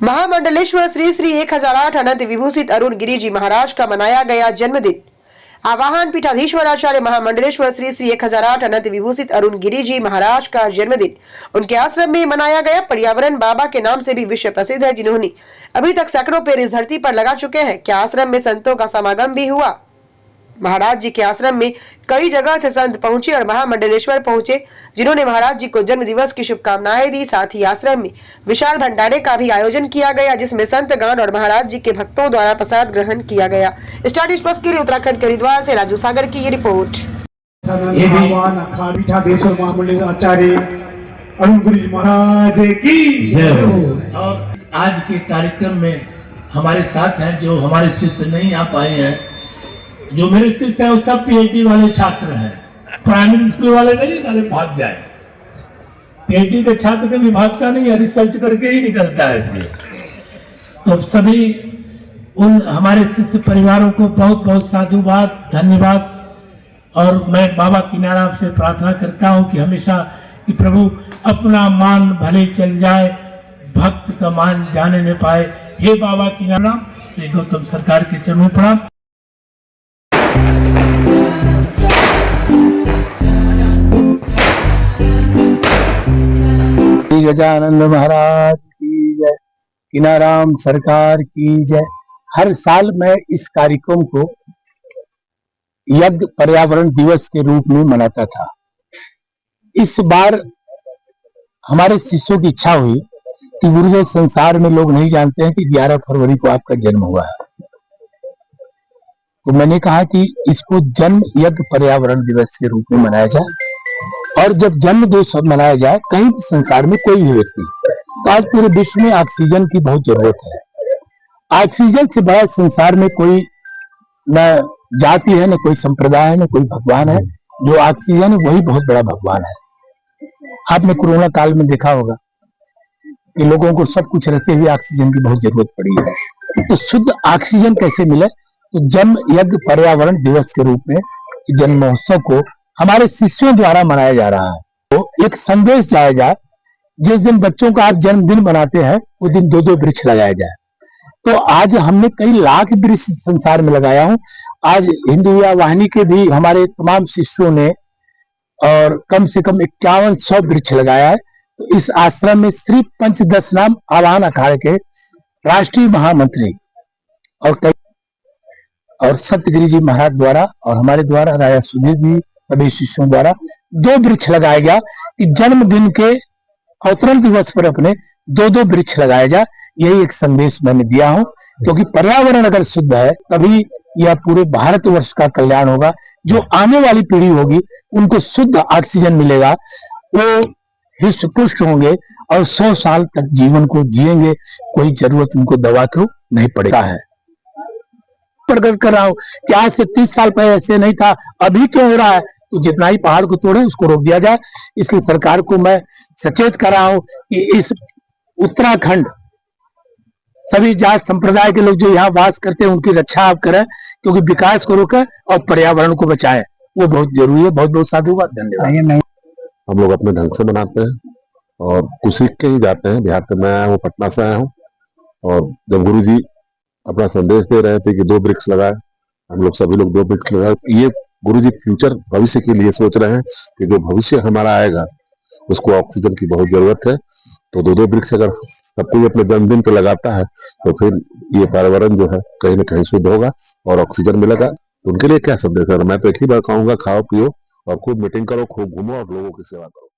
महामंडलेश्वर श्री श्री 1008 अनंत विभूषित अरुण गिरी जी महाराज का मनाया गया जन्मदिन। आवाहन पीठाधीश्वर आचार्य महामंडलेश्वर श्री श्री 1008 अनंत विभूषित अरुण गिरी जी महाराज का जन्मदिन उनके आश्रम में मनाया गया। पर्यावरण बाबा के नाम से भी विश्व प्रसिद्ध है, जिन्होंने अभी तक सैकड़ों पेड़ इस धरती पर लगा चुके हैं। क्या आश्रम में संतों का समागम भी हुआ। महाराज जी के आश्रम में कई जगह से संत पहुंचे और महामंडलेश्वर पहुंचे, जिन्होंने महाराज जी को जन्म दिवस की शुभकामनाएं दी। साथ ही आश्रम में विशाल भंडारे का भी आयोजन किया गया, जिसमें संत गान और महाराज जी के भक्तों द्वारा प्रसाद ग्रहण किया गया। स्टार न्यूज़ प्लस के लिए उत्तराखंड के हरिद्वार से राजू सागर की ये रिपोर्ट। आचार्य अरुण गिरी महाराज की जय। और आज के कार्यक्रम में हमारे साथ हैं जो हमारे शिष्य नहीं आ पाए हैं। जो मेरे शिष्य है वो सब पीएचडी वाले छात्र हैं, प्राइमरी स्कूल वाले नहीं, सारे भाग जाए। पीएचडी के छात्र कभी भागता नहीं है, रिसर्च करके ही निकलता है। तो सभी उन हमारे शिष्य परिवारों को बहुत बहुत साधुवाद, धन्यवाद। और मैं बाबा किनाराम से प्रार्थना करता हूं कि हमेशा कि प्रभु अपना मान भले चल जाए, भक्त का मान जाने न पाए। हे बाबा किनाराम, श्री गौतम सरकार के चरणों प्रणाम। गजानंद महाराज की जय, किनाराम सरकार की जय। हर साल मैं इस कार्यक्रम को यज्ञ पर्यावरण दिवस के रूप में मनाता था। इस बार हमारे शिष्यों की इच्छा हुई कि गुरुदेव, संसार में लोग नहीं जानते हैं कि 11 फरवरी को आपका जन्म हुआ है, तो मैंने कहा कि इसको जन्म यज्ञ पर्यावरण दिवस के रूप में मनाया जाए। और जब जन्म दिवस मनाया जाए कहीं भी संसार में कोई भी व्यक्ति, तो आज पूरे विश्व में ऑक्सीजन की बहुत जरूरत है। ऑक्सीजन से बड़ा संसार में कोई न जाति है, न कोई संप्रदाय है, न कोई भगवान है। जो ऑक्सीजन है वही बहुत बड़ा भगवान है। आपने कोरोना काल में देखा होगा कि लोगों को सब कुछ रहते हुए ऑक्सीजन की बहुत जरूरत पड़ी है। तो शुद्ध ऑक्सीजन कैसे मिले, तो जन्म यज्ञ पर्यावरण दिवस के रूप में जन्म महोत्सव को हमारे शिष्यों द्वारा मनाया जा रहा है। तो एक संदेश जाया जाए, जिस दिन बच्चों का आप जन्मदिन मनाते हैं उस दिन 2-2 वृक्ष लगाया जाए। तो आज हमने कई लाख वृक्ष संसार में लगाया हूं। आज हिंदू वाहिनी के भी हमारे तमाम शिष्यों ने और कम से कम 5100 वृक्ष लगाया है। तो इस आश्रम में श्री पंचदश नाम आवाहन अखाड़े के राष्ट्रीय महामंत्री और सत्यगिरी जी महाराज द्वारा और हमारे द्वारा राजा सुधीर जी सभी शिष्यों द्वारा 2 वृक्ष लगाया गया कि जन्मदिन के अवतरण दिवस पर अपने 2-2 वृक्ष लगाया जाए। यही एक संदेश मैंने दिया हूं, क्योंकि पर्यावरण अगर शुद्ध है तभी यह पूरे भारतवर्ष का कल्याण होगा। जो आने वाली पीढ़ी होगी उनको शुद्ध ऑक्सीजन मिलेगा, वो हृष्ट पुष्ट होंगे और 100 साल तक जीवन को जिएंगे। कोई जरूरत उनको दवा को नहीं पड़ेगा है। प्रकट कर रहा हूं कि आज से 30 साल पहले ऐसे नहीं था, अभी क्यों हो रहा है। तो जितना ही पहाड़ को तोड़े उसको रोक दिया जाए। इसलिए सरकार को मैं सचेत कर रहा हूं कि इस उत्तराखंड सभी जात संप्रदाय के लोग जो यहाँ वास करते हैं उनकी रक्षा आप करें, क्योंकि विकास को रोकें और पर्यावरण को बचाएं, वो बहुत जरूरी है। बहुत बहुत साधुवाद, धन्यवाद। हम लोग अपने ढंग से मनाते हैं और कुछ सीख के ही जाते हैं। बिहार से मैं आया हूँ, पटना से आया हूँ। और जब गुरु जी अपना संदेश दे रहे थे कि 2 वृक्ष लगाए, हम लोग सभी लोग 2 वृक्ष लगाए। ये गुरु जी फ्यूचर भविष्य के लिए सोच रहे हैं कि जो भविष्य हमारा आएगा उसको ऑक्सीजन की बहुत जरूरत है। तो 2-2 वृक्ष अगर सब कोई अपने जन्मदिन पे लगाता है तो फिर ये पर्यावरण जो है कहीं ना कहीं शुद्ध होगा और ऑक्सीजन मिलेगा। तो उनके लिए क्या संदेश है, मैं तो एक ही बार कहूंगा, खाओ पियो और खूब मीटिंग करो, खूब घूमो और लोगों की सेवा करो।